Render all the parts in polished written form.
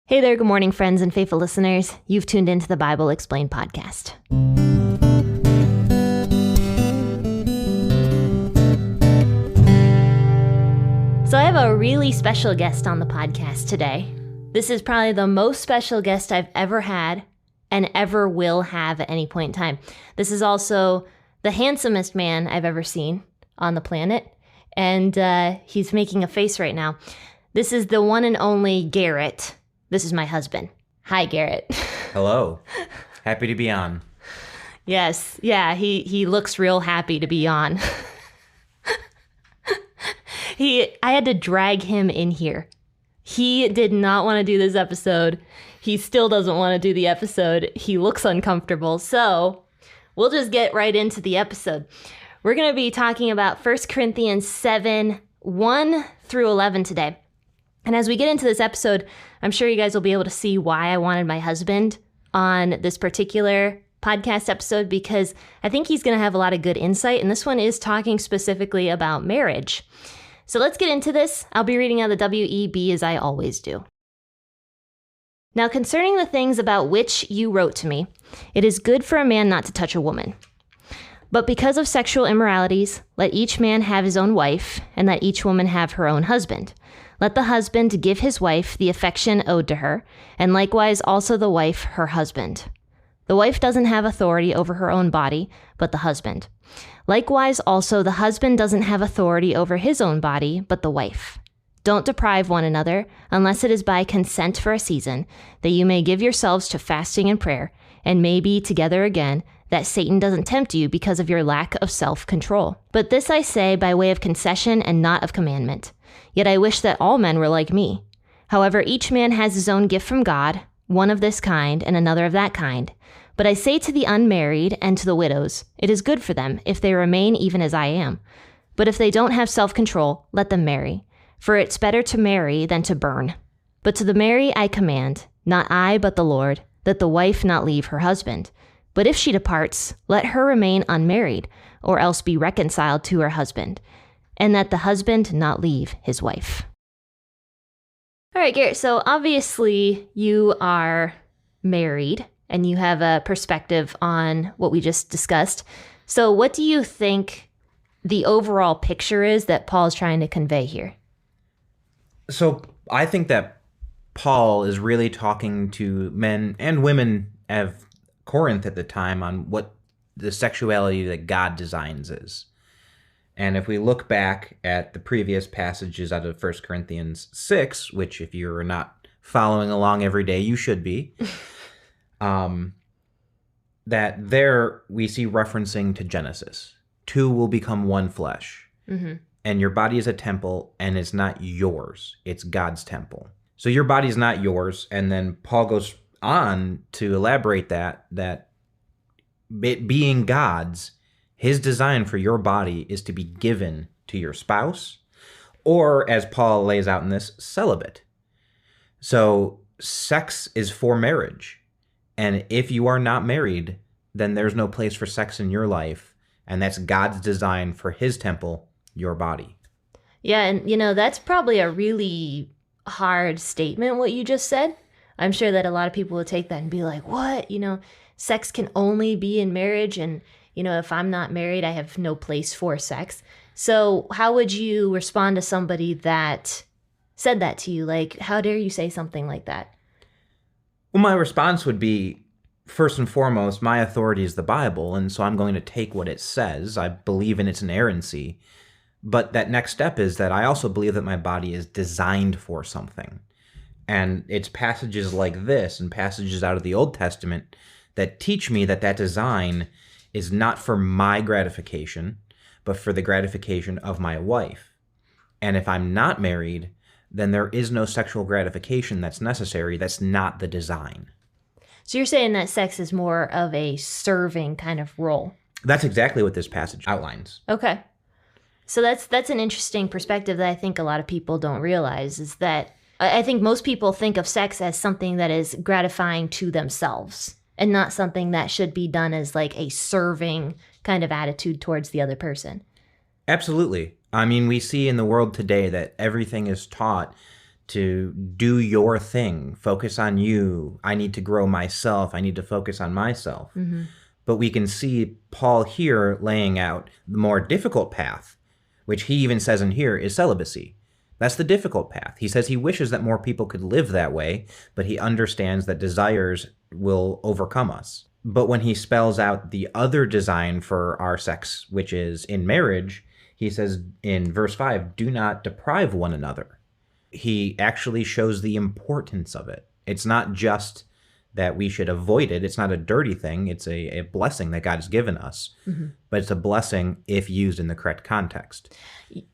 Hey there, good morning, friends and faithful listeners. You've tuned into the Bible Explained podcast. So I have a really special guest on the podcast today. This is probably the most special guest I've ever had and ever will have at any point in time. This is also the handsomest man I've ever seen on the planet, and he's making a face right now. This is the one and only Garett. This is my husband. Hi, Garett. Hello. Happy to be on. Yes. Yeah, he looks real happy to be on. I had to drag him in here. He did not want to do this episode. He still doesn't want to do the episode. He looks uncomfortable. So we'll just get right into the episode. We're going to be talking about 1 Corinthians 7, 1 through 11 today. And as we get into this episode, I'm sure you guys will be able to see why I wanted my husband on this particular podcast episode, because I think he's going to have a lot of good insight. And this one is talking specifically about marriage. So let's get into this. I'll be reading out the WEB as I always do. Now, concerning the things about which you wrote to me, it is good for a man not to touch a woman. But because of sexual immoralities, let each man have his own wife, and let each woman have her own husband. Let the husband give his wife the affection owed to her, and likewise also the wife her husband. The wife doesn't have authority over her own body, but the husband. Likewise also the husband doesn't have authority over his own body, but the wife. Don't deprive one another, unless it is by consent for a season, that you may give yourselves to fasting and prayer, and may be together again, that Satan doesn't tempt you because of your lack of self-control. But this I say by way of concession and not of commandment. Yet I wish that all men were like me. However, each man has his own gift from God, one of this kind and another of that kind. But I say to the unmarried and to the widows, it is good for them if they remain even as I am. But if they don't have self-control, let them marry. For it's better to marry than to burn. But to the marry I command, not I but the Lord, that the wife not leave her husband. But if she departs, let her remain unmarried, or else be reconciled to her husband, and that the husband not leave his wife. All right, Garett, so obviously you are married, and you have a perspective on what we just discussed. So what do you think the overall picture is that Paul's trying to convey here? So I think that Paul is really talking to men and women of Corinth at the time on what the sexuality that God designs is. And if we look back at the previous passages out of 1 Corinthians 6, which if you're not following along every day, you should be, that there we see referencing to Genesis. Two will become one flesh. Mm-hmm. And your body is a temple, and it's not yours. It's God's temple. So your body is not yours. And then Paul goes on to elaborate that it being God's, his design for your body is to be given to your spouse, or as Paul lays out in this, celibate. So sex is for marriage. And if you are not married, then there's no place for sex in your life. And that's God's design for his temple, your body. Yeah, and that's probably a really hard statement, what you just said. I'm sure that a lot of people will take that and be like, what? Sex can only be in marriage, and if I'm not married, I have no place for sex. So how would you respond to somebody that said that to you? Like, how dare you say something like that? Well, my response would be, first and foremost, my authority is the Bible, and so I'm going to take what it says. I believe in its inerrancy. But that next step is that I also believe that my body is designed for something. And it's passages like this and passages out of the Old Testament that teach me that design is not for my gratification, but for the gratification of my wife. And if I'm not married, then there is no sexual gratification that's necessary. That's not the design. So you're saying that sex is more of a serving kind of role? That's exactly what this passage outlines. Okay. So that's an interesting perspective that I think a lot of people don't realize, is that I think most people think of sex as something that is gratifying to themselves and not something that should be done as like a serving kind of attitude towards the other person. Absolutely. I mean, we see in the world today that everything is taught to do your thing, focus on you. I need to grow myself. I need to focus on myself. But we can see Paul here laying out the more difficult path, which he even says in here is celibacy. That's the difficult path. He says he wishes that more people could live that way, but he understands that desires will overcome us. But when he spells out the other design for our sex, which is in marriage, he says in verse 5, do not deprive one another. He actually shows the importance of it. It's not just that we should avoid it. It's not a dirty thing. It's a blessing that God has given us. But it's a blessing if used in the correct context.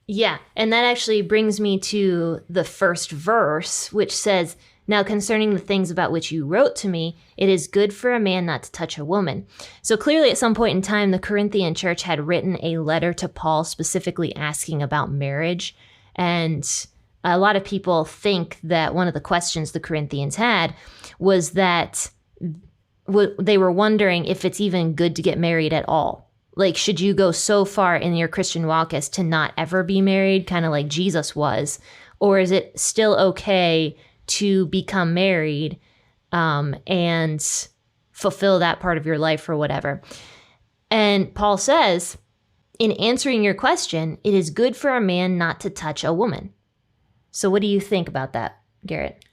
Yeah, and that actually brings me to the first verse, which says, now concerning the things about which you wrote to me, it is good for a man not to touch a woman. So clearly at some point in time, the Corinthian church had written a letter to Paul specifically asking about marriage. And a lot of people think that one of the questions the Corinthians had was that they were wondering if it's even good to get married at all. Like, should you go so far in your Christian walk as to not ever be married, kind of like Jesus was? Or is it still okay to become married and fulfill that part of your life or whatever? And Paul says, in answering your question, it is good for a man not to touch a woman. So what do you think about that, Garett?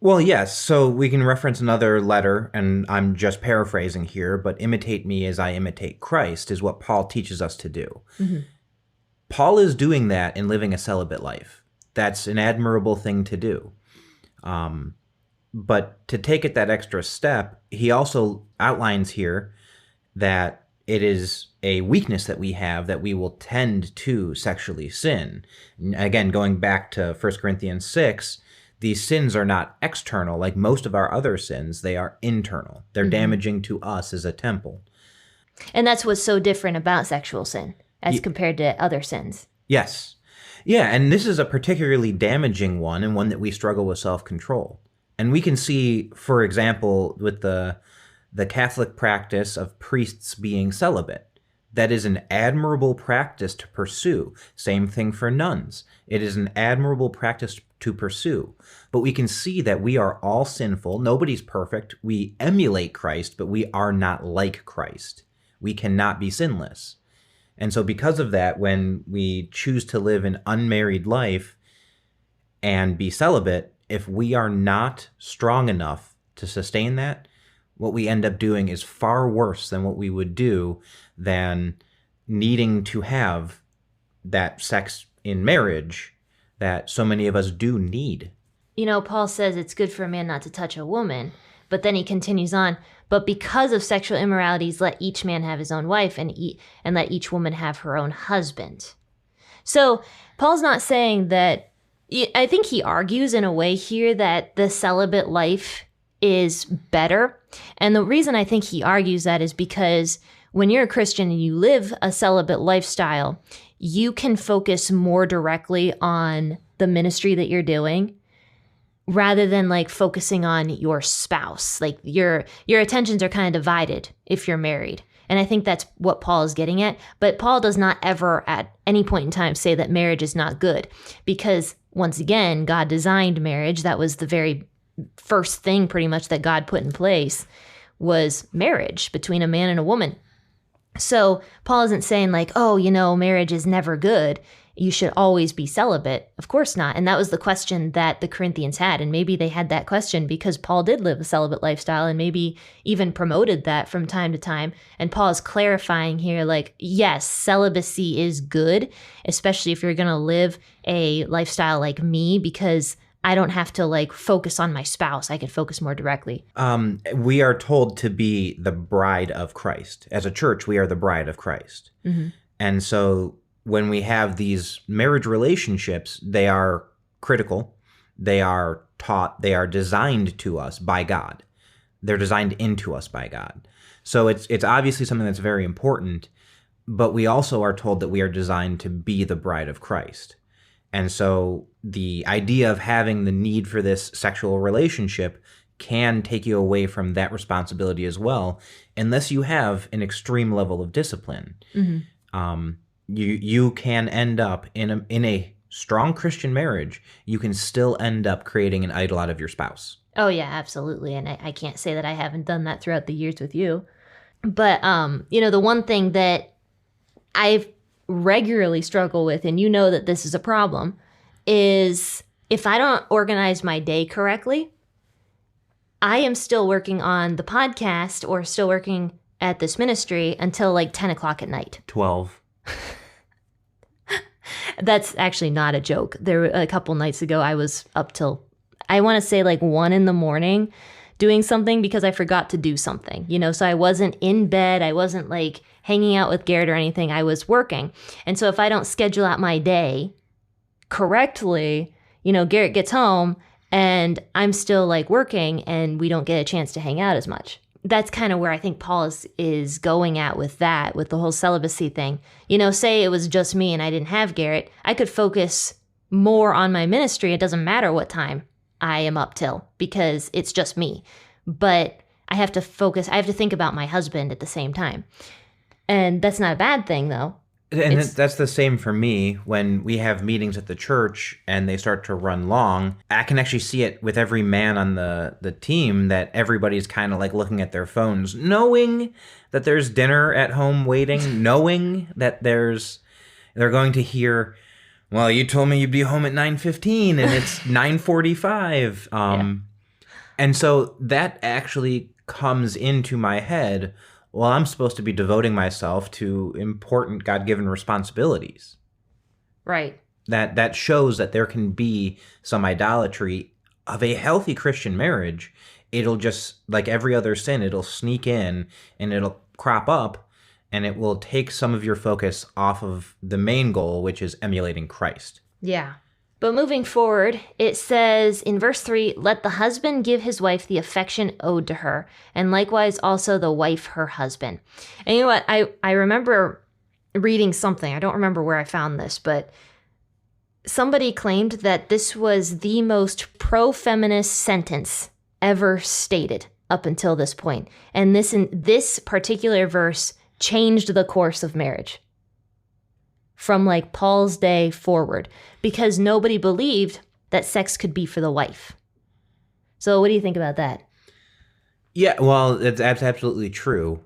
Well, yes. So we can reference another letter, and I'm just paraphrasing here, but imitate me as I imitate Christ is what Paul teaches us to do. Paul is doing that in living a celibate life. That's an admirable thing to do. But to take it that extra step, he also outlines here that it is a weakness that we have that we will tend to sexually sin. Again, going back to 1 Corinthians 6, these sins are not external like most of our other sins. They are internal. They're damaging to us as a temple. And that's what's so different about sexual sin as compared to other sins. Yes. Yeah, and this is a particularly damaging one and one that we struggle with self-control. And we can see, for example, with the Catholic practice of priests being celibate. That is an admirable practice to pursue. Same thing for nuns. It is an admirable practice to pursue. But we can see that we are all sinful. Nobody's perfect. We emulate Christ, but we are not like Christ. We cannot be sinless. And so because of that, when we choose to live an unmarried life and be celibate, if we are not strong enough to sustain that, what we end up doing is far worse than what we would do than needing to have that sex in marriage that so many of us do need. You know, Paul says it's good for a man not to touch a woman, but then he continues on, but because of sexual immoralities, let each man have his own wife and let each woman have her own husband. So Paul's not saying that, I think he argues in a way here that the celibate life is better. And the reason I think he argues that is because when you're a Christian and you live a celibate lifestyle, you can focus more directly on the ministry that you're doing rather than like focusing on your spouse. Like your attentions are kind of divided if you're married. And I think that's what Paul is getting at. But Paul does not ever at any point in time say that marriage is not good, because once again, God designed marriage. That was the very first thing pretty much that God put in place, was marriage between a man and a woman. So Paul isn't saying like, oh, you know, marriage is never good. You should always be celibate. Of course not. And that was the question that the Corinthians had. And maybe they had that question because Paul did live a celibate lifestyle and maybe even promoted that from time to time. And Paul is clarifying here, like, yes, celibacy is good, especially if you're going to live a lifestyle like me, because I don't have to like focus on my spouse. I can focus more directly. We are told to be the bride of Christ. As a church, we are the bride of Christ. And so when we have these marriage relationships, they are critical. They are taught. They are designed to us by God. They're designed into us by God. So it's obviously something that's very important, but we also are told that we are designed to be the bride of Christ. And so the idea of having the need for this sexual relationship can take you away from that responsibility as well, unless you have an extreme level of discipline. You can end up in a strong Christian marriage, you can still end up creating an idol out of your spouse. Oh, yeah, absolutely. And I can't say that I haven't done that throughout the years with you. But, the one thing that I've regularly struggle with, and you know that this is a problem, is if I don't organize my day correctly, I am still working on the podcast or still working at this ministry until like 10 o'clock at night. 12. That's actually not a joke. A couple nights ago, I was up till, I want to say like 1 a.m. doing something because I forgot to do something, so I wasn't in bed. I wasn't like hanging out with Garett or anything. I was working. And so if I don't schedule out my day correctly, Garett gets home and I'm still like working and we don't get a chance to hang out as much. That's kind of where I think Paul is going at with that, with the whole celibacy thing. Say it was just me and I didn't have Garett, I could focus more on my ministry. It doesn't matter what time I am up till because it's just me. But I have to think about my husband at the same time. And that's not a bad thing, though. And that's the same for me when we have meetings at the church and they start to run long. I can actually see it with every man on the team that everybody's kind of like looking at their phones, knowing that there's dinner at home waiting, knowing that they're going to hear, well, you told me you'd be home at 9:15 and it's 9:45. Yeah. And so that actually comes into my head. Well, I'm supposed to be devoting myself to important God-given responsibilities. Right. That shows that there can be some idolatry of a healthy Christian marriage. It'll just, like every other sin, it'll sneak in and it'll crop up and it will take some of your focus off of the main goal, which is emulating Christ. Yeah. But moving forward, it says in verse 3, let the husband give his wife the affection owed to her, and likewise also the wife her husband. And you know what? I remember reading something. I don't remember where I found this, but somebody claimed that this was the most pro-feminist sentence ever stated up until this point. And this particular verse changed the course of marriage from like Paul's day forward, because nobody believed that sex could be for the wife. So what do you think about that? Yeah, well, that's absolutely true.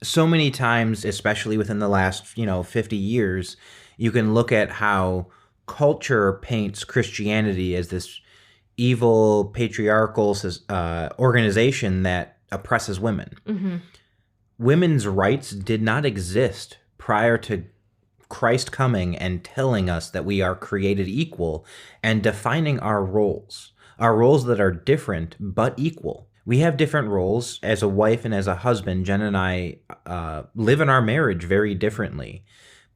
So many times, especially within the last, 50 years, you can look at how culture paints Christianity as this evil, patriarchal organization that oppresses women. Mm-hmm. Women's rights did not exist prior to Christ coming and telling us that we are created equal and defining our roles that are different but equal. We have different roles as a wife and as a husband. Jenn and I live in our marriage very differently,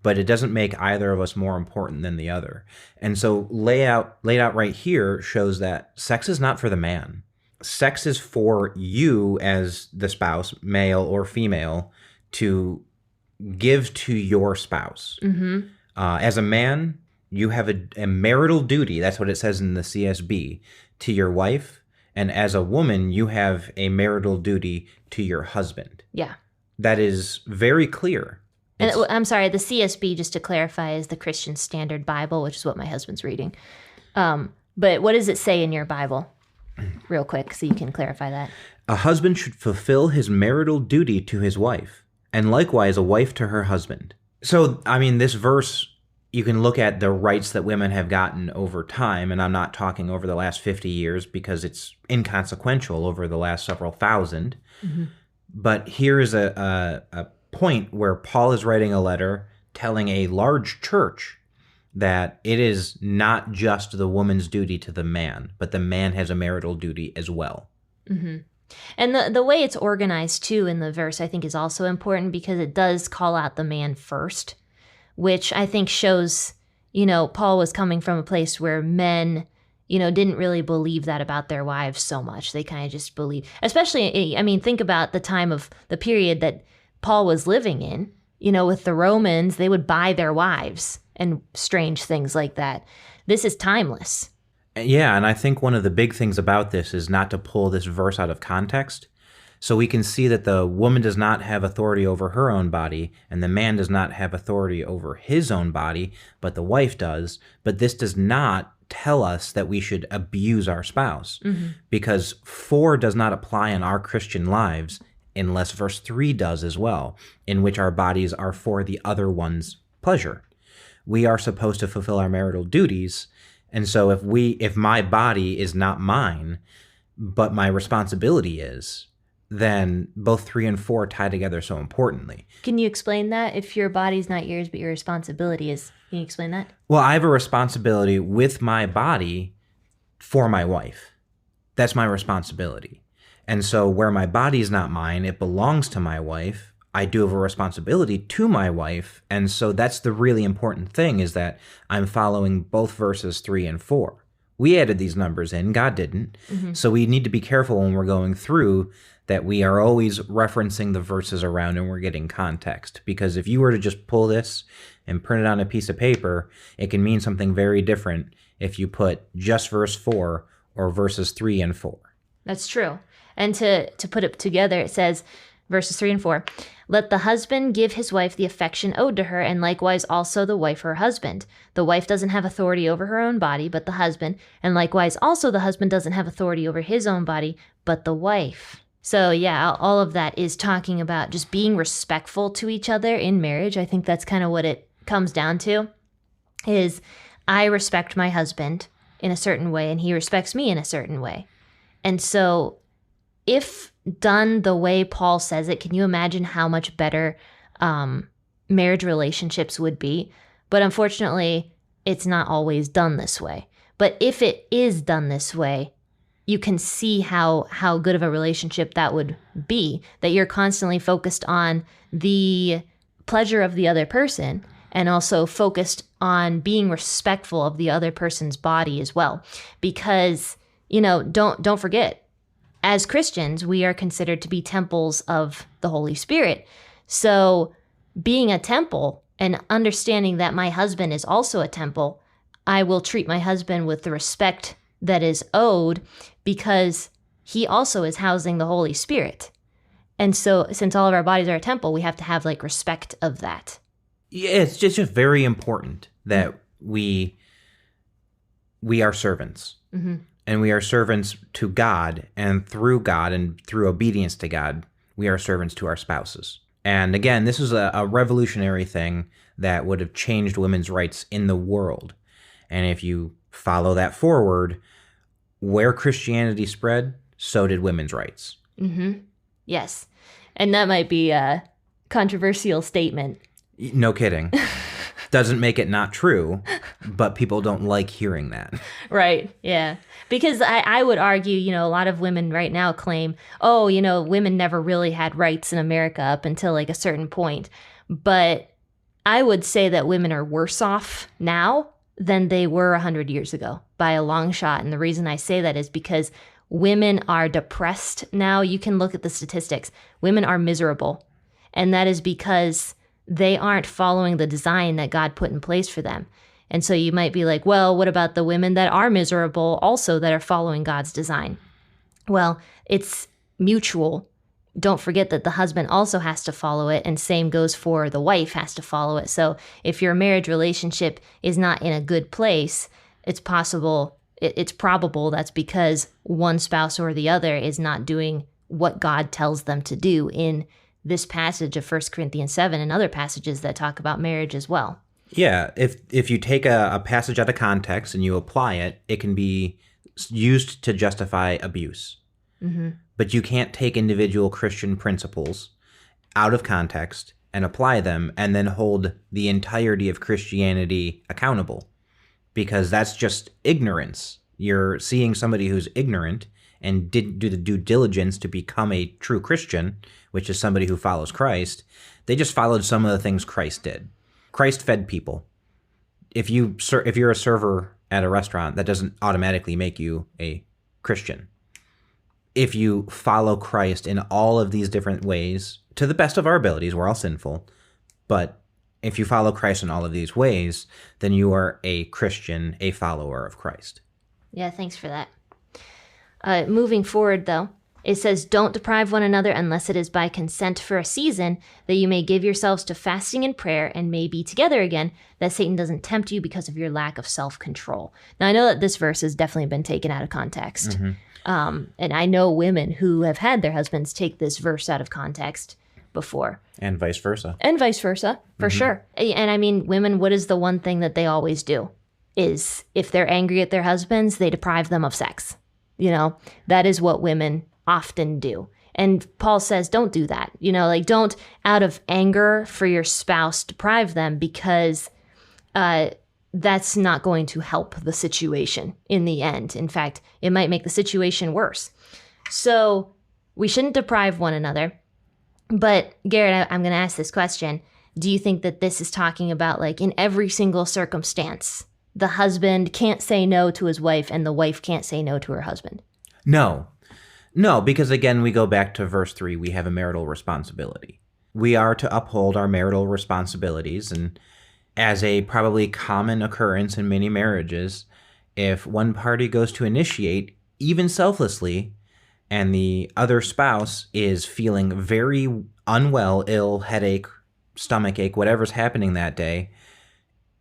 but it doesn't make either of us more important than the other. And so laid out right here shows that sex is not for the man. Sex is for you as the spouse, male or female, to give to your spouse. Mm-hmm. As a man, you have a marital duty. That's what it says in the CSB, to your wife. And as a woman, you have a marital duty to your husband. Yeah. That is very clear. And I'm sorry, the CSB, just to clarify, is the Christian Standard Bible, which is what my husband's reading. But what does it say in your Bible? Real quick, so you can clarify that. A husband should fulfill his marital duty to his wife, and likewise a wife to her husband. So, this verse, you can look at the rights that women have gotten over time, and I'm not talking over the last 50 years because it's inconsequential over the last several thousand. Mm-hmm. But here is a point where Paul is writing a letter telling a large church that it is not just the woman's duty to the man, but the man has a marital duty as well. Mm-hmm. And the way it's organized, too, in the verse, I think is also important because it does call out the man first, which I think shows, Paul was coming from a place where men, didn't really believe that about their wives so much. They kind of just believe, especially, think about the time of the period that Paul was living in, with the Romans, they would buy their wives and strange things like that. This is timeless. Yeah, and I think one of the big things about this is not to pull this verse out of context. So we can see that the woman does not have authority over her own body, and the man does not have authority over his own body, but the wife does. But this does not tell us that we should abuse our spouse, because 4 does not apply in our Christian lives unless verse 3 does as well, in which our bodies are for the other one's pleasure. We are supposed to fulfill our marital duties, and so if my body is not mine, but my responsibility is, then both 3 and 4 tie together so importantly. Can you explain that? If your body's not yours, but your responsibility is, can you explain that? Well, I have a responsibility with my body for my wife. That's my responsibility. And so where my body is not mine, it belongs to my wife. I do have a responsibility to my wife. And so that's the really important thing, is that I'm following both verses 3 and 4. We added these numbers in, God didn't. So we need to be careful when we're going through that we are always referencing the verses around and we're getting context. Because if you were to just pull this and print it on a piece of paper, it can mean something very different if you put just verse 4 or verses 3 and 4. That's true. And to put it together, it says, verses 3 and 4, let the husband give his wife the affection owed to her, and likewise also the wife her husband. The wife doesn't have authority over her own body, but the husband, and likewise also the husband doesn't have authority over his own body, but the wife. So yeah, all of that is talking about just being respectful to each other in marriage. I think that's kind of what it comes down to, is I respect my husband in a certain way, and he respects me in a certain way. And so if done the way Paul says it, can you imagine how much better marriage relationships would be? But unfortunately, it's not always done this way. But if it is done this way, you can see how good of a relationship that would be, that you're constantly focused on the pleasure of the other person and also focused on being respectful of the other person's body as well. Because, don't forget, as Christians, we are considered to be temples of the Holy Spirit. So being a temple and understanding that my husband is also a temple, I will treat my husband with the respect that is owed, because he also is housing the Holy Spirit. And so since all of our bodies are a temple, we have to have respect of that. Yeah, it's just very important that we are servants. And we are servants to God, and through obedience to God, we are servants to our spouses. And again, this is a revolutionary thing that would have changed women's rights in the world. And if you follow that forward, where Christianity spread, so did women's rights. Yes. And that might be a controversial statement. No kidding. Doesn't make it not true, but people don't like hearing that. Right, yeah. Because I would argue, a lot of women right now claim, women never really had rights in America up until a certain point. But I would say that women are worse off now than they were 100 years ago by a long shot. And the reason I say that is because women are depressed now. You can look at the statistics. Women are miserable. And that is because they aren't following the design that God put in place for them. And so you might be like, well, what about the women that are miserable also that are following God's design? Well, it's mutual. Don't forget that the husband also has to follow it, and same goes for the wife has to follow it. So if your marriage relationship is not in a good place, it's probable that's because one spouse or the other is not doing what God tells them to do in this passage of 1 Corinthians 7 and other passages that talk about marriage as well. Yeah, if you take a passage out of context and you apply it, it can be used to justify abuse. But you can't take individual Christian principles out of context and apply them and then hold the entirety of Christianity accountable, because that's just ignorance. You're seeing somebody who's ignorant and didn't do the due diligence to become a true Christian, which is somebody who follows Christ. They just followed some of the things Christ did. Christ fed people. If you're a server at a restaurant, that doesn't automatically make you a Christian. If you follow Christ in all of these different ways, to the best of our abilities, we're all sinful, but if you follow Christ in all of these ways, then you are a Christian, a follower of Christ. Yeah, thanks for that. Moving forward, though, It says, don't deprive one another unless it is by consent for a season, that you may give yourselves to fasting and prayer and may be together again, that Satan doesn't tempt you because of your lack of self-control. Now, I know that this verse has definitely been taken out of context. And I know women who have had their husbands take this verse out of context before. And vice versa. And vice versa, for sure. And I mean, women, what is the one thing that they always do? Is if they're angry at their husbands, they deprive them of sex. You know, that is what women often do. And Paul says, don't do that. You know, like, don't out of anger for your spouse deprive them, because that's not going to help the situation in the end. In fact, it might make the situation worse. So we shouldn't deprive one another. But Garett, I'm going to ask this question. Do you think that this is talking about, like, in every single circumstance, the husband can't say no to his wife and the wife can't say no to her husband? No, because again, we go back to verse 3. We have a marital responsibility. We are to uphold our marital responsibilities. And as a probably common occurrence in many marriages, if one party goes to initiate, even selflessly, and the other spouse is feeling very unwell, ill, headache, stomachache, whatever's happening that day,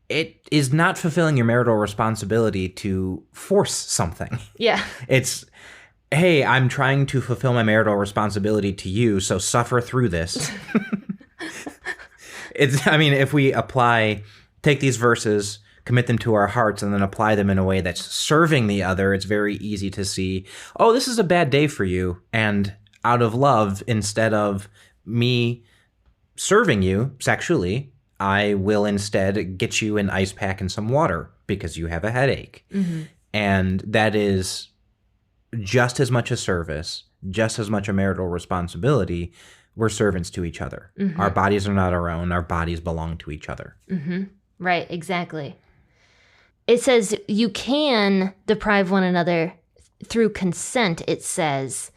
it is not fulfilling your marital responsibility to force something. Yeah. It's, hey, I'm trying to fulfill my marital responsibility to you, so suffer through this. If we take these verses, commit them to our hearts, and then apply them in a way that's serving the other, it's very easy to see, oh, this is a bad day for you. And out of love, instead of me serving you sexually, I will instead get you an ice pack and some water because you have a headache. And that is just as much a service, just as much a marital responsibility. We're servants to each other. Our bodies are not our own. Our bodies belong to each other. Right, exactly. It says you can deprive one another through consent, it says,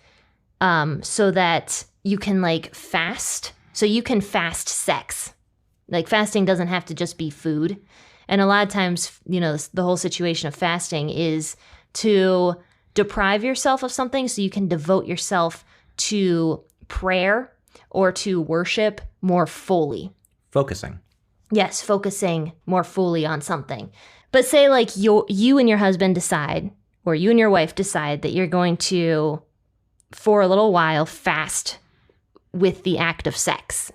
so that you can, like, fast. So you can fast sex. Like, fasting doesn't have to just be food. And a lot of times, you know, the whole situation of fasting is to deprive yourself of something so you can devote yourself to prayer or to worship more fully. Focusing. Yes, focusing more fully on something. But say, like, you and your husband decide, or you and your wife decide that you're going to, for a little while, fast with the act of sex.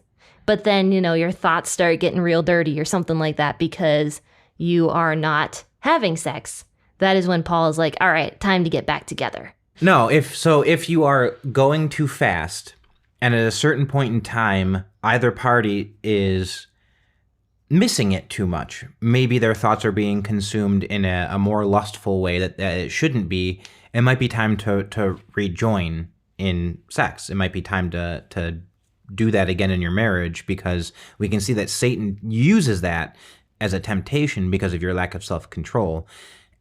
But then, you know, your thoughts start getting real dirty or something like that because you are not having sex. That is when Paul is like, all right, time to get back together. No, if you are going to fast, and at a certain point in time, either party is missing it too much. Maybe their thoughts are being consumed in a more lustful way that it shouldn't be. It might be time to rejoin in sex. It might be time to do that again in your marriage, because we can see that Satan uses that as a temptation because of your lack of self-control.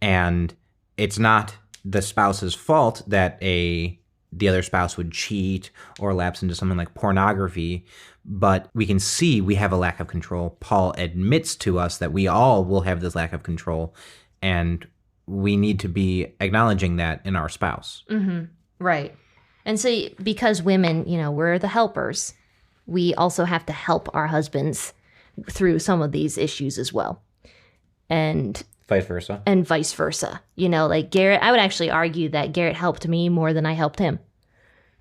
And it's not the spouse's fault that the other spouse would cheat or lapse into something like pornography, but we can see we have a lack of control. Paul admits to us that we all will have this lack of control, and we need to be acknowledging that in our spouse. Right. And so because women, you know, we're the helpers, we also have to help our husbands through some of these issues as well. And vice versa. And vice versa. You know, like Garett, I would actually argue that Garett helped me more than I helped him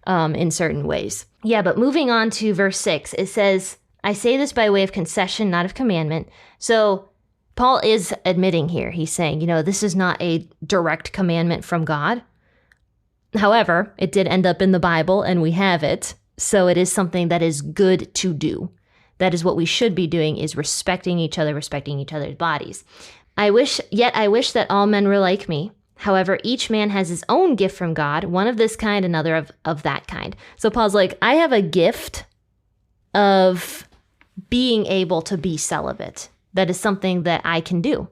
in certain ways. Yeah, but moving on to verse 6, it says, I say this by way of concession, not of commandment. So Paul is admitting here, he's saying, you know, this is not a direct commandment from God. However, it did end up in the Bible and we have it. So it is something that is good to do. That is what we should be doing, is respecting each other, respecting each other's bodies. I wish that all men were like me. However, each man has his own gift from God, one of this kind, another of that kind. So Paul's like, I have a gift of being able to be celibate. That is something that I can do.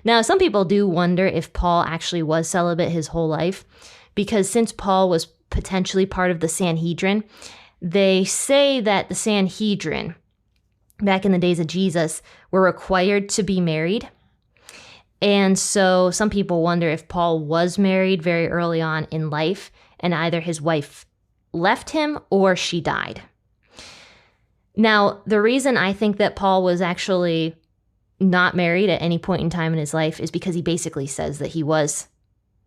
Now, some people do wonder if Paul actually was celibate his whole life, because since Paul was potentially part of the Sanhedrin, they say that the Sanhedrin, back in the days of Jesus, were required to be married. And so some people wonder if Paul was married very early on in life, and either his wife left him or she died. Now, the reason I think that Paul was actually not married at any point in time in his life is because he basically says that he was.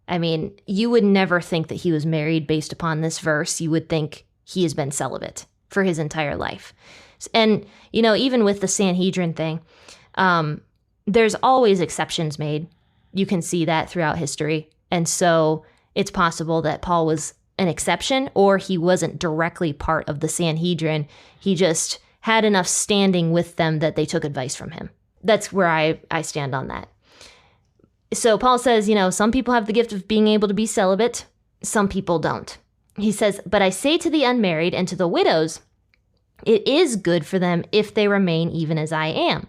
I mean, you would never think that he was married based upon this verse. You would think he has been celibate for his entire life. And, even with the Sanhedrin thing, there's always exceptions made. You can see that throughout history. And so it's possible that Paul was an exception, or he wasn't directly part of the Sanhedrin. He just had enough standing with them that they took advice from him. That's where I stand on that. So Paul says, some people have the gift of being able to be celibate. Some people don't. He says, but I say to the unmarried and to the widows, it is good for them if they remain even as I am.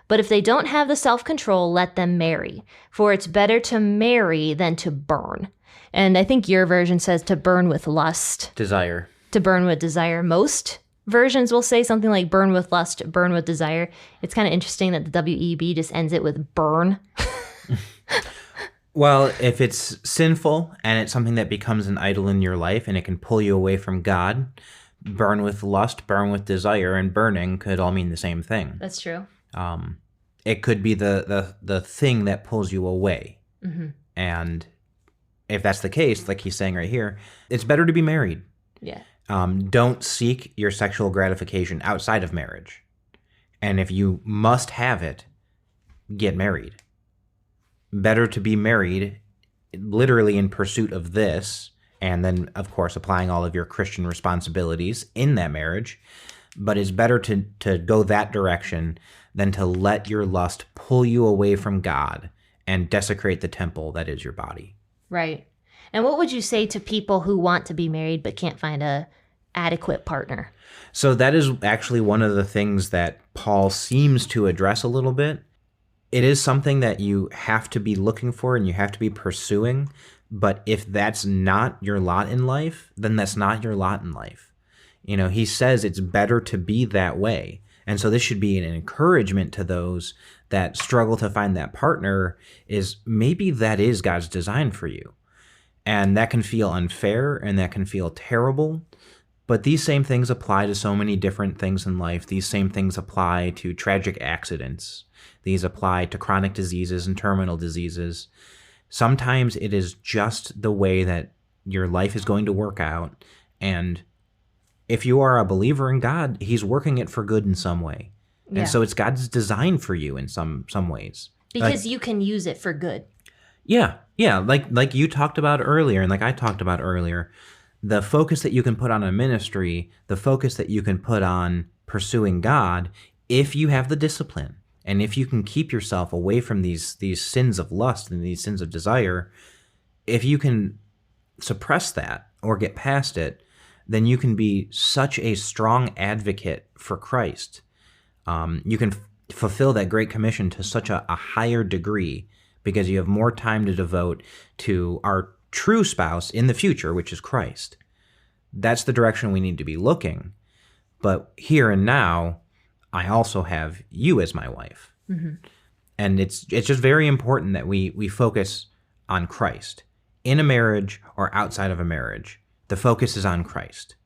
But if they don't have the self-control, let them marry. For it's better to marry than to burn. And I think your version says to burn with lust. Desire. To burn with desire. Most versions will say something like burn with lust, burn with desire. It's kind of interesting that the WEB just ends it with burn. Well, if it's sinful and it's something that becomes an idol in your life and it can pull you away from God, burn with lust, burn with desire, and burning could all mean the same thing. That's true. It could be the thing that pulls you away. Mm-hmm. And if that's the case, like he's saying right here, it's better to be married. Yeah. Don't seek your sexual gratification outside of marriage. And if you must have it, get married. Better to be married, literally in pursuit of this, and then, of course, applying all of your Christian responsibilities in that marriage. But it's better to go that direction than to let your lust pull you away from God and desecrate the temple that is your body. Right. And what would you say to people who want to be married but can't find a adequate partner? So that is actually one of the things that Paul seems to address a little bit. It is something that you have to be looking for and you have to be pursuing. But if that's not your lot in life, then that's not your lot in life. He says it's better to be that way. And so this should be an encouragement to those that struggle to find that partner, is maybe that is God's design for you. And that can feel unfair and that can feel terrible. But these same things apply to so many different things in life. These same things apply to tragic accidents. These apply to chronic diseases and terminal diseases. Sometimes it is just the way that your life is going to work out. And if you are a believer in God, he's working it for good in some way. Yeah. And so it's God's design for you in some ways. Because you can use it for good. Yeah. Yeah. Like you talked about earlier, and like I talked about earlier, the focus that you can put on a ministry, the focus that you can put on pursuing God, if you have the discipline, and if you can keep yourself away from these sins of lust and these sins of desire, if you can suppress that or get past it, then you can be such a strong advocate for Christ. You can fulfill that Great Commission to such a higher degree because you have more time to devote to our true spouse in the future, which is Christ. That's the direction we need to be looking. But here and now, I also have you as my wife. Mm-hmm. And it's just very important that we focus on Christ. In a marriage or outside of a marriage, the focus is on Christ.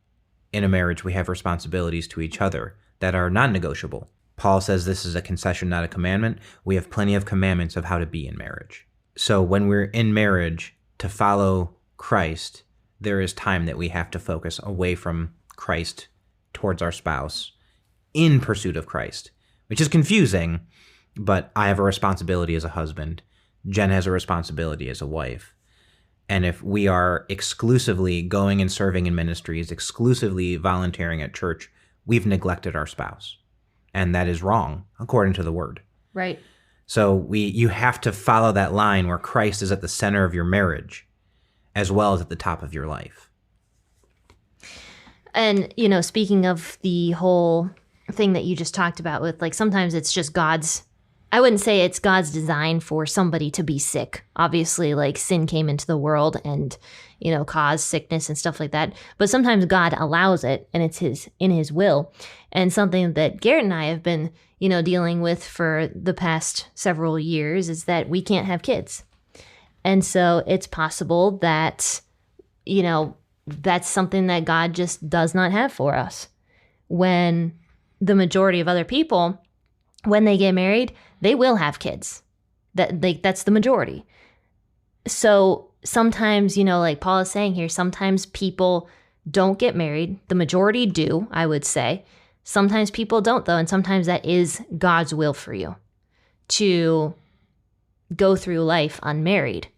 In a marriage, we have responsibilities to each other that are non-negotiable. Paul says this is a concession, not a commandment. We have plenty of commandments of how to be in marriage. So when we're in marriage to follow Christ, there is time that we have to focus away from Christ towards our spouse in pursuit of Christ, which is confusing, but I have a responsibility as a husband. Jen has a responsibility as a wife. And if we are exclusively going and serving in ministries, exclusively volunteering at church, we've neglected our spouse. And that is wrong, according to the word. Right. So you have to follow that line where Christ is at the center of your marriage, as well as at the top of your life. And, speaking of the whole thing that you just talked about with, like, sometimes it's just I wouldn't say it's God's design for somebody to be sick. Obviously, like, sin came into the world and, caused sickness and stuff like that. But sometimes God allows it, and it's in his will. And something that Garett and I have been, dealing with for the past several years is that we can't have kids. And so it's possible that, that's something that God just does not have for us. When the majority of other people, when they get married, they will have kids. That's the majority. So sometimes, like Paul is saying here, sometimes people don't get married. The majority do, I would say. Sometimes people don't, though, and sometimes that is God's will for you to go through life unmarried.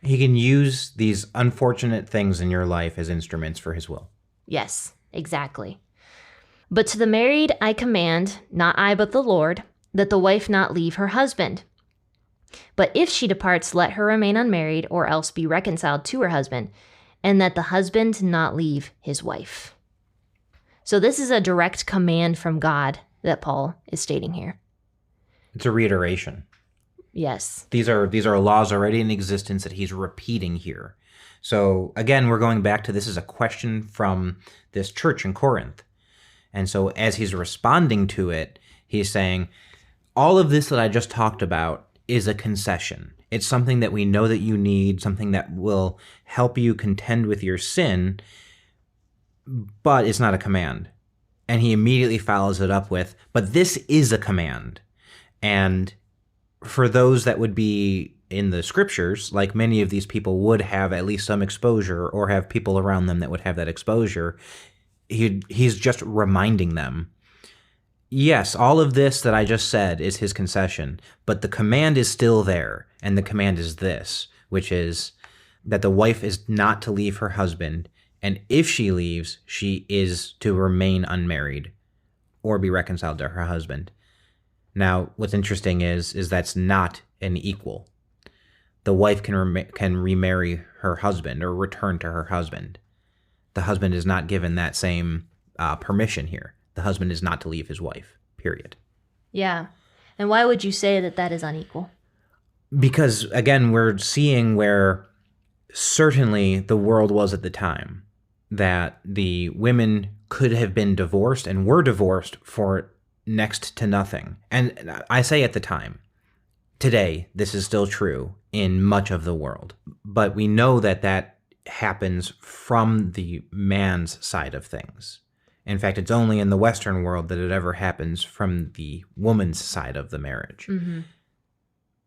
He can use these unfortunate things in your life as instruments for his will. Yes, exactly. But to the married I command, not I but the Lord, that the wife not leave her husband. But if she departs, let her remain unmarried, or else be reconciled to her husband, and that the husband not leave his wife. So this is a direct command from God that Paul is stating here. It's a reiteration. Yes. These are laws already in existence that he's repeating here. So again, we're going back to this is a question from this church in Corinth. And so as he's responding to it, he's saying, all of this that I just talked about is a concession. It's something that we know that you need, something that will help you contend with your sin, but it's not a command. And he immediately follows it up with, but this is a command. And for those that would be in the scriptures, like many of these people would have at least some exposure or have people around them that would have that exposure, he's just reminding them, yes, all of this that I just said is his concession, but the command is still there. And the command is this, which is that the wife is not to leave her husband. And if she leaves, she is to remain unmarried or be reconciled to her husband. Now, what's interesting is that's not an equal. The wife can remarry her husband or return to her husband. The husband is not given that same permission here. The husband is not to leave his wife, period. Yeah. And why would you say that is unequal? Because, again, we're seeing where certainly the world was at the time, that the women could have been divorced and were divorced for next to nothing. And I say at the time. Today, this is still true in much of the world. But we know that happens from the man's side of things. In fact, it's only in the Western world that it ever happens from the woman's side of the marriage. Mm-hmm.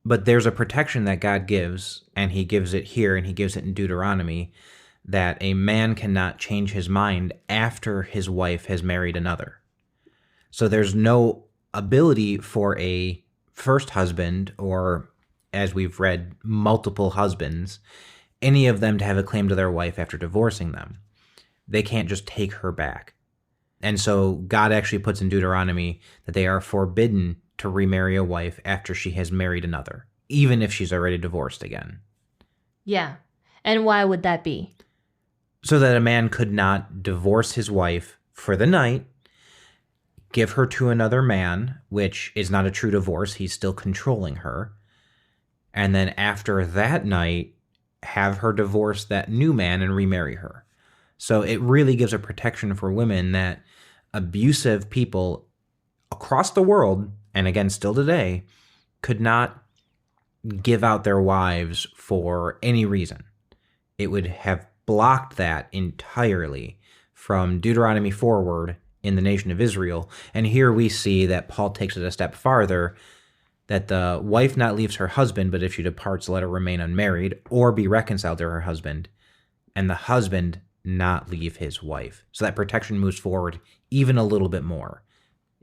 But there's a protection that God gives, and he gives it here, and he gives it in Deuteronomy, that a man cannot change his mind after his wife has married another. So there's no ability for a first husband, or as we've read, multiple husbands, any of them to have a claim to their wife after divorcing them. They can't just take her back. And so God actually puts in Deuteronomy that they are forbidden to remarry a wife after she has married another, even if she's already divorced again. Yeah. And why would that be? So that a man could not divorce his wife for the night, give her to another man, which is not a true divorce. He's still controlling her. And then after that night, have her divorce that new man and remarry her. So it really gives a protection for women that abusive people across the world, and again, still today, could not give out their wives for any reason. It would have blocked that entirely from Deuteronomy forward in the nation of Israel. And here we see that Paul takes it a step farther, that the wife not leaves her husband, but if she departs, let her remain unmarried or be reconciled to her husband, and the husband not leave his wife. So that protection moves forward even a little bit more.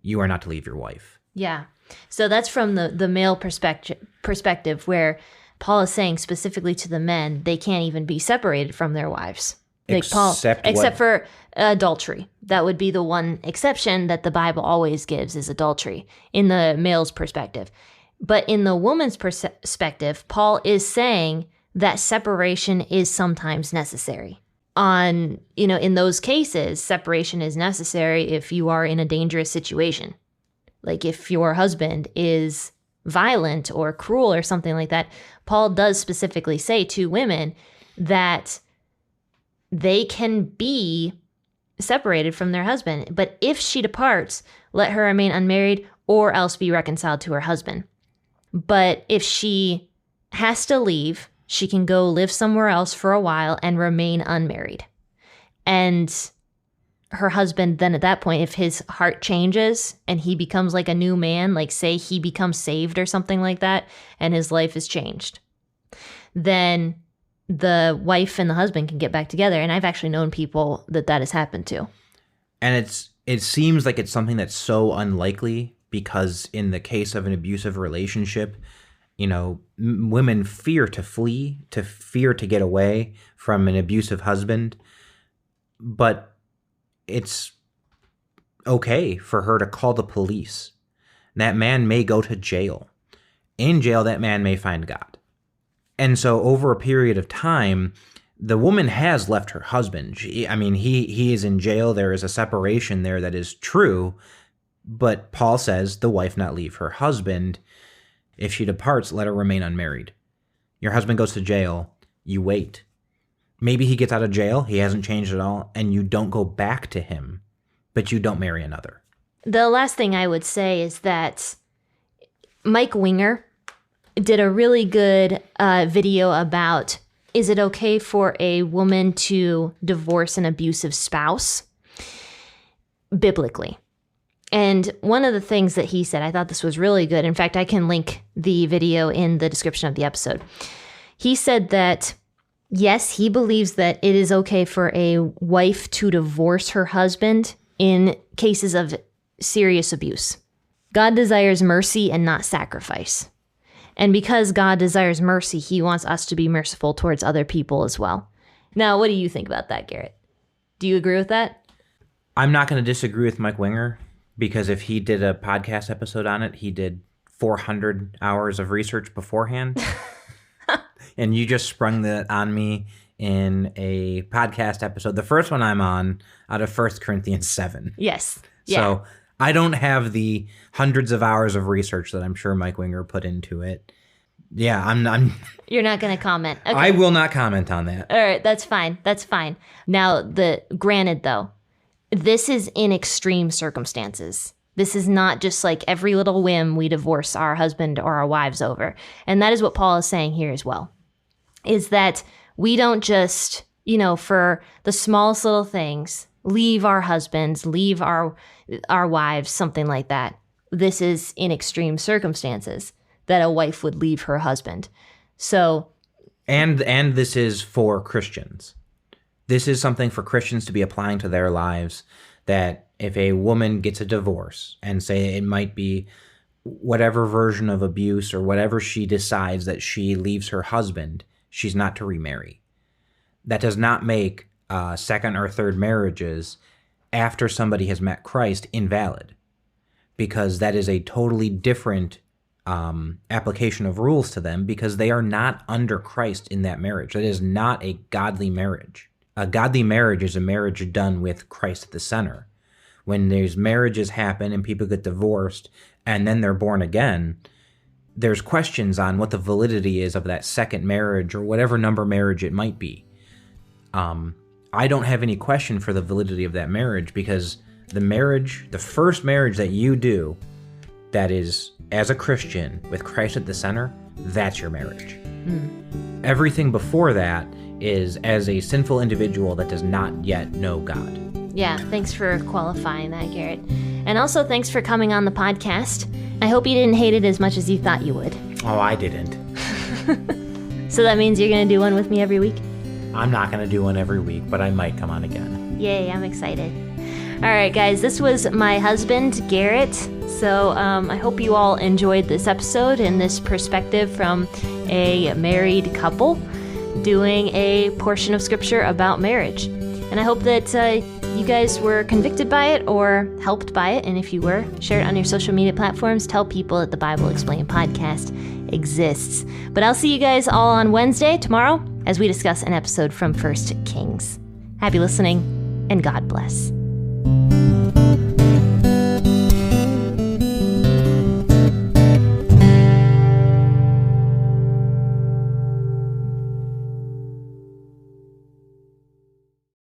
You are not to leave your wife. Yeah. So that's from the male perspective, where Paul is saying specifically to the men, they can't even be separated from their wives. Except for adultery. That would be the one exception that the Bible always gives, is adultery in the male's perspective. But in the woman's perspective, Paul is saying that separation is sometimes necessary. In those cases, separation is necessary if you are in a dangerous situation. Like if your husband is violent or cruel or something like that, Paul does specifically say to women that they can be separated from their husband. But if she departs, let her remain unmarried or else be reconciled to her husband. But if she has to leave, she can go live somewhere else for a while and remain unmarried. And her husband then at that point, if his heart changes and he becomes like a new man, like say he becomes saved or something like that, and his life is changed, then the wife and the husband can get back together. And I've actually known people that has happened to. And it seems like it's something that's so unlikely because in the case of an abusive relationship, women fear to flee, to fear to get away from an abusive husband. But it's okay for her to call the police. That man may go to jail. In jail, that man may find God. And so over a period of time, the woman has left her husband. He is in jail. There is a separation there that is true. But Paul says the wife not leave her husband. If she departs, let her remain unmarried. Your husband goes to jail. You wait. Maybe he gets out of jail. He hasn't changed at all. And you don't go back to him, but you don't marry another. The last thing I would say is that Mike Winger did a really good video about, is it okay for a woman to divorce an abusive spouse biblically? And one of the things that he said, I thought this was really good. In fact, I can link the video in the description of the episode. He said that, yes, he believes that it is okay for a wife to divorce her husband in cases of serious abuse. God desires mercy and not sacrifice. And because God desires mercy, he wants us to be merciful towards other people as well. Now, what do you think about that, Garett? Do you agree with that? I'm not going to disagree with Mike Winger, because if he did a podcast episode on it, he did 400 hours of research beforehand. And you just sprung that on me in a podcast episode, the first one I'm on, out of 1 Corinthians 7. Yes. Yeah. So I don't have the hundreds of hours of research that I'm sure Mike Winger put into it. Yeah, I'm You're not going to comment. Okay. I will not comment on that. All right, that's fine. That's fine. Now, granted though, this is in extreme circumstances. This is not just like every little whim we divorce our husband or our wives over. And that is what Paul is saying here as well, is that we don't just, for the smallest little things, leave our husbands, leave our wives, something like that. This is in extreme circumstances that a wife would leave her husband. So, and this is for Christians. This is something for Christians to be applying to their lives, that if a woman gets a divorce, and say it might be whatever version of abuse or whatever she decides that she leaves her husband, she's not to remarry. That does not make second or third marriages after somebody has met Christ invalid, because that is a totally different application of rules to them, because they are not under Christ in that marriage. That is not a godly marriage. A godly marriage is a marriage done with Christ at the center. When these marriages happen and people get divorced and then they're born again, there's questions on what the validity is of that second marriage or whatever number marriage it might be. I don't have any question for the validity of that marriage, because the first marriage that you do that is as a Christian with Christ at the center, that's your marriage. Everything before that is as a sinful individual that does not yet know God. Yeah, thanks for qualifying that, Garett. And also thanks for coming on the podcast. I hope you didn't hate it as much as you thought you would. Oh, I didn't. So that means you're going to do one with me every week? I'm not going to do one every week, but I might come on again. Yay, I'm excited. All right, guys, this was my husband, Garett. So I hope you all enjoyed this episode and this perspective from a married couple doing a portion of scripture about marriage. And I hope that you guys were convicted by it or helped by it. And if you were, share it on your social media platforms. Tell people that the Bible Explained podcast exists. But I'll see you guys all on Wednesday, tomorrow, as we discuss an episode from 1 Kings. Happy listening, and God bless.